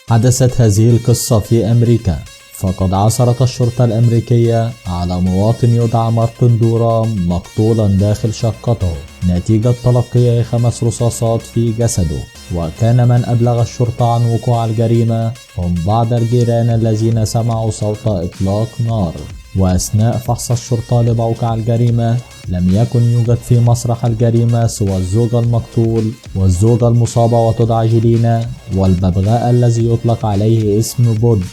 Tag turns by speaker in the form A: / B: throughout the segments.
A: حدثت هذه القصة في أمريكا، فقد عثرت الشرطة الأمريكية على مواطن يدعى مارتن دورام مقتولا داخل شقته نتيجة تلقيه 5 رصاصات في جسده. وكان من أبلغ الشرطة عن وقوع الجريمة هم بعض الجيران الذين سمعوا صوت إطلاق نار. وأثناء فحص الشرطة لموقع الجريمة لم يكن يوجد في مسرح الجريمة سوى الزوج المقتول والزوجة المصابة وتدعى جيلينا والببغاء الذي يطلق عليه اسم بود.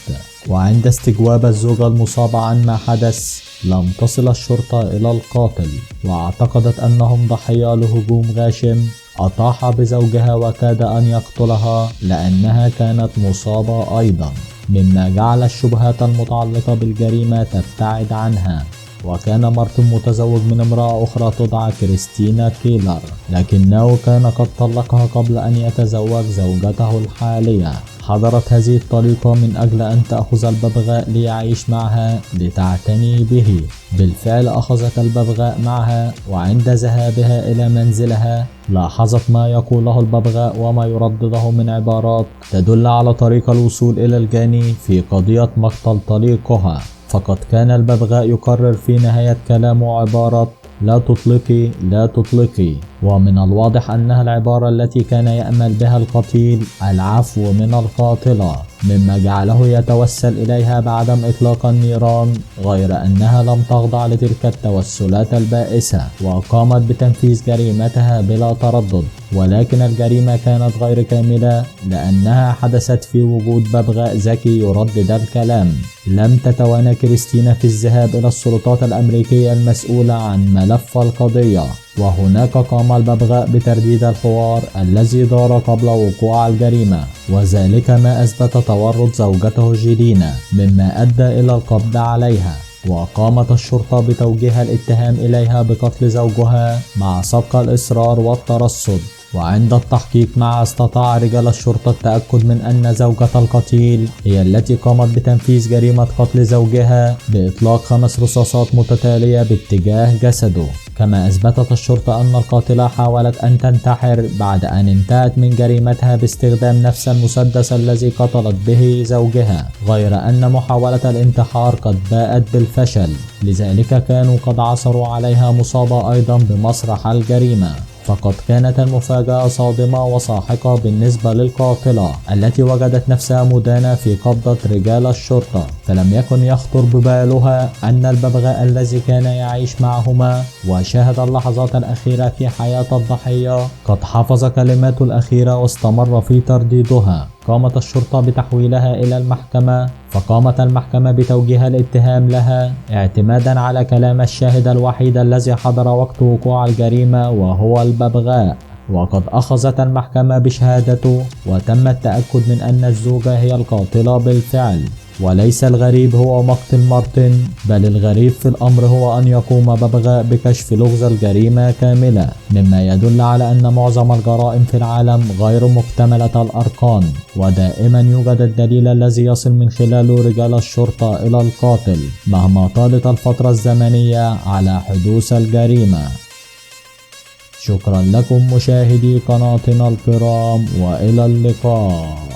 A: وعند استجواب الزوجة المصابة عن ما حدث لم تصل الشرطة إلى القاتل، واعتقدت أنهم ضحية لهجوم غاشم أطاح بزوجها وكاد أن يقتلها لأنها كانت مصابة أيضا، مما جعل الشبهات المتعلقة بالجريمة تبتعد عنها. وكان مارتن متزوج من امرأة أخرى تدعى كريستينا كيلر، لكنه كان قد طلقها قبل أن يتزوج زوجته الحالية. حضرت هذه الطليقة من أجل أن تأخذ الببغاء ليعيش معها لتعتني به. بالفعل أخذت الببغاء معها، وعند ذهابها إلى منزلها لاحظت ما يقوله الببغاء وما يردده من عبارات تدل على طريق الوصول إلى الجاني في قضية مقتل طليقها. فقد كان الببغاء يكرر في نهاية كلامه عبارة لا تطلقي لا تطلقي، ومن الواضح أنها العبارة التي كان يأمل بها القتيل العفو من القاتلة، مما جعله يتوسل إليها بعدم إطلاق النيران، غير أنها لم تخضع لتلك التوسلات البائسة وقامت بتنفيذ جريمتها بلا تردد. ولكن الجريمة كانت غير كاملة لأنها حدثت في وجود ببغاء ذكي يردد الكلام. لم تتوانى كريستينا في الذهاب إلى السلطات الأمريكية المسؤولة عن ملف القضية، وهناك قام الببغاء بترديد الحوار الذي دار قبل وقوع الجريمة، وذلك ما أثبت تورط زوجته جيلينا مما أدى إلى القبض عليها. وقامت الشرطة بتوجيه الاتهام إليها بقتل زوجها مع سبق الإصرار والترصد. وعند التحقيق معها استطاع رجال الشرطة التأكد من أن زوجة القتيل هي التي قامت بتنفيذ جريمة قتل زوجها بإطلاق 5 رصاصات متتالية باتجاه جسده. كما أثبتت الشرطة أن القاتلة حاولت أن تنتحر بعد أن انتهت من جريمتها باستخدام نفس المسدس الذي قتلت به زوجها، غير أن محاولة الانتحار قد باءت بالفشل، لذلك كانوا قد عثروا عليها مصابة أيضا بمسرح الجريمة. فقد كانت المفاجأة صادمة وساحقة بالنسبة للقاتلة التي وجدت نفسها مدانة في قبضة رجال الشرطة، فلم يكن يخطر ببالها أن الببغاء الذي كان يعيش معهما وشاهد اللحظات الأخيرة في حياة الضحية قد حفظ كلماته الأخيرة واستمر في ترديدها. قامت الشرطة بتحويلها إلى المحكمة، فقامت المحكمة بتوجيه الاتهام لها اعتمادا على كلام الشاهد الوحيد الذي حضر وقت وقوع الجريمة وهو الببغاء. وقد أخذت المحكمة بشهادته وتم التأكد من أن الزوجة هي القاتلة بالفعل. وليس الغريب هو مقتل مارتن، بل الغريب في الأمر هو أن يقوم ببغاء بكشف لغز الجريمة كاملة، مما يدل على أن معظم الجرائم في العالم غير مكتملة الأركان، ودائما يوجد الدليل الذي يصل من خلاله رجال الشرطة إلى القاتل مهما طالت الفترة الزمنية على حدوث الجريمة. شكرا لكم مشاهدي قناتنا الكرام، وإلى اللقاء.